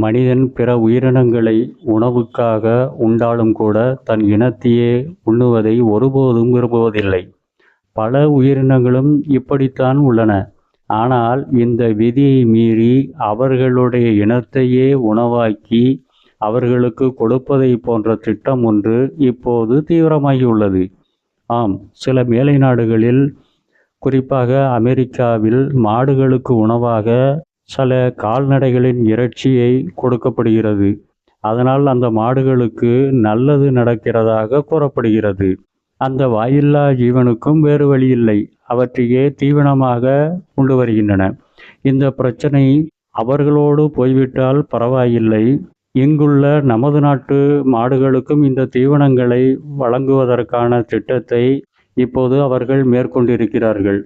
மனிதன் பிற உயிரினங்களை உணவுக்காக உண்டாலும் கூட தன் இனத்தையே உண்ணுவதை ஒருபோதும் விரும்புவதில்லை. பல உயிரினங்களும் இப்படித்தான் உள்ளன. ஆனால் இந்த விதியை மீறி அவர்களுடைய இனத்தையே உணவாக்கி அவர்களுக்கு கொடுப்பதை போன்ற திட்டம் ஒன்று இப்போது தீவிரமாகியுள்ளது. ஆம், சில மேலை நாடுகளில், குறிப்பாக அமெரிக்காவில், மாடுகளுக்கு உணவாக சில கால்நடைகளின் இறைச்சியை கொடுக்கப்படுகிறது. அதனால் அந்த மாடுகளுக்கு நல்லது நடக்கிறதாக கூறப்படுகிறது. அந்த வாயில்லா ஜீவனுக்கும் வேறு வழியில்லை, அவற்றையே தீவனமாக கொண்டு வருகின்றன. இந்த பிரச்சனை அவர்களோடு போய்விட்டால் பரவாயில்லை, இங்குள்ள நமது நாட்டு மாடுகளுக்கும் இந்த தீவனங்களை வழங்குவதற்கான திட்டத்தை இப்போது அவர்கள் மேற்கொண்டிருக்கிறார்கள்.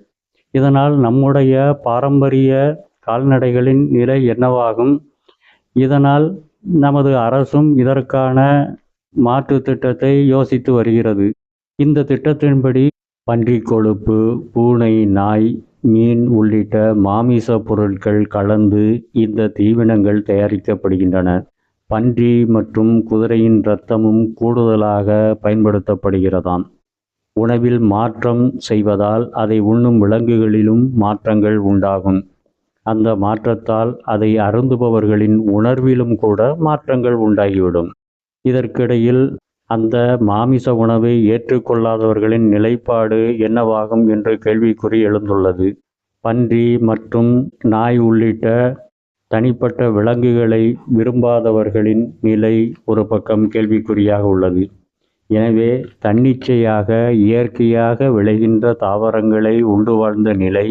இதனால் நம்முடைய பாரம்பரிய கால்நடைகளின் நிலை என்னவாகும்? இதனால் நமது அரசும் இதற்கான மாற்று திட்டத்தை யோசித்து வருகிறது. இந்த திட்டத்தின்படி பன்றி கொழுப்பு, பூனை, நாய், மீன் உள்ளிட்ட மாமிச பொருட்கள் கலந்து இந்த தீவனங்கள் தயாரிக்கப்படுகின்றன. பன்றி மற்றும் குதிரையின் இரத்தமும் கூடுதலாக பயன்படுத்தப்படுகிறதாம். உணவில் மாற்றம் செய்வதால் அதை உண்ணும் விலங்குகளிலும் மாற்றங்கள் உண்டாகும். அந்த மாற்றத்தால் அதை அருந்துபவர்களின் உணர்விலும் கூட மாற்றங்கள் உண்டாகிவிடும். இதற்கிடையில் அந்த மாமிச உணவை ஏற்றுக்கொள்ளாதவர்களின் நிலைப்பாடு என்னவாகும் என்று கேள்விக்குறி எழுந்துள்ளது. பன்றி மற்றும் நாய் உள்ளிட்ட தனிப்பட்ட விலங்குகளை விரும்பாதவர்களின் நிலை ஒரு பக்கம் கேள்விக்குறியாக உள்ளது. எனவே தன்னிச்சையாக இயற்கையாக விளைகின்ற தாவரங்களை உண்டு வாழ்ந்த நிலை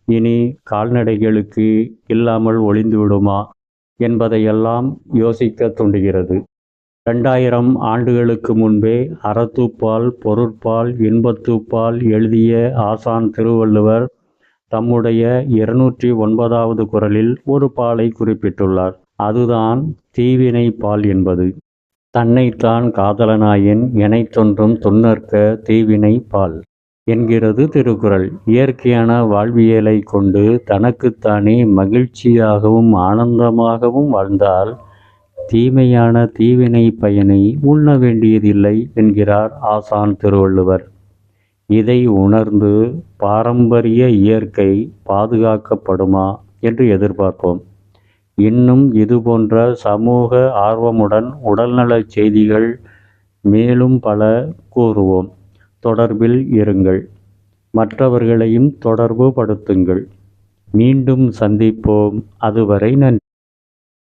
இனி கால்நடைகளுக்கு இல்லாமல் ஒழிந்துவிடுமா என்பதையெல்லாம் யோசிக்க தூண்டுகிறது. 2000 ஆண்டுகளுக்கு முன்பே அறத்துப்பால், பொருட்பால், இன்பத்துப்பால் எழுதிய ஆசான் திருவள்ளுவர் தம்முடைய 209வது குறளில் ஒரு பாலை குறிப்பிட்டுள்ளார். அதுதான் தீவினை பால் என்பது. தன்னைத்தான் காதலனாயின் எனைத்தொன்றும் துன்னற்க தீவினை பால் என்கிறது திருக்குறள். இயற்கையான வாழ்வியலை கொண்டு தனக்குத்தானே மகிழ்ச்சியாகவும் ஆனந்தமாகவும் வாழ்ந்தால் தீமையான தீவினை பயனை உண்ண வேண்டியதில்லை என்கிறார் ஆசான் திருவள்ளுவர். இதை உணர்ந்து பாரம்பரிய இயற்கை பாதுகாக்கப்படுமா என்று எதிர்பார்ப்போம். இன்னும் இதுபோன்ற சமூக ஆர்வமுடன் உடல்நலச் செய்திகள் மேலும் பல கூறுவோம். தொடர்பில் இருங்கள், மற்றவர்களையும் தொடர்பு படுத்துங்கள். மீண்டும் சந்திப்போம். அதுவரை நன்றி.